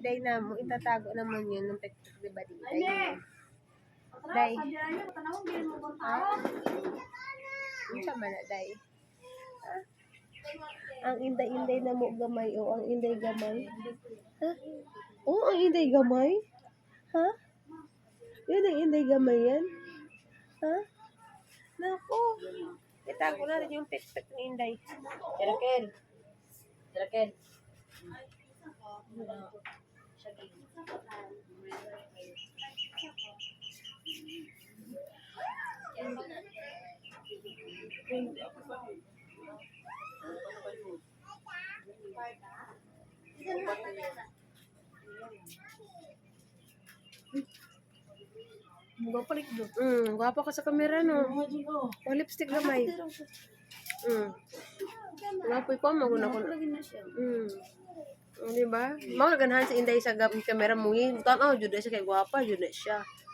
Day na mo, itatago naman yun ng pekpek, diba di? Day yun. Day. Ha? Ano sa mana, Day? Ha? Ang inday-inday na mo gamay o ang inday gamay? Ha? Oh, ang inday gamay? Ha? Yun ang inday gamay yan? Ha? Naku. Itago na rin yung pekpek ni inday. Jerakel. Jerakel. Gwapo ka sa camera, no? O, lipstick gamay. Gwapo ko, maguna ko. Diba? Mga ganahan sa inday sa camera mo. Tanaw, juda siya kay gwapa, juda siya.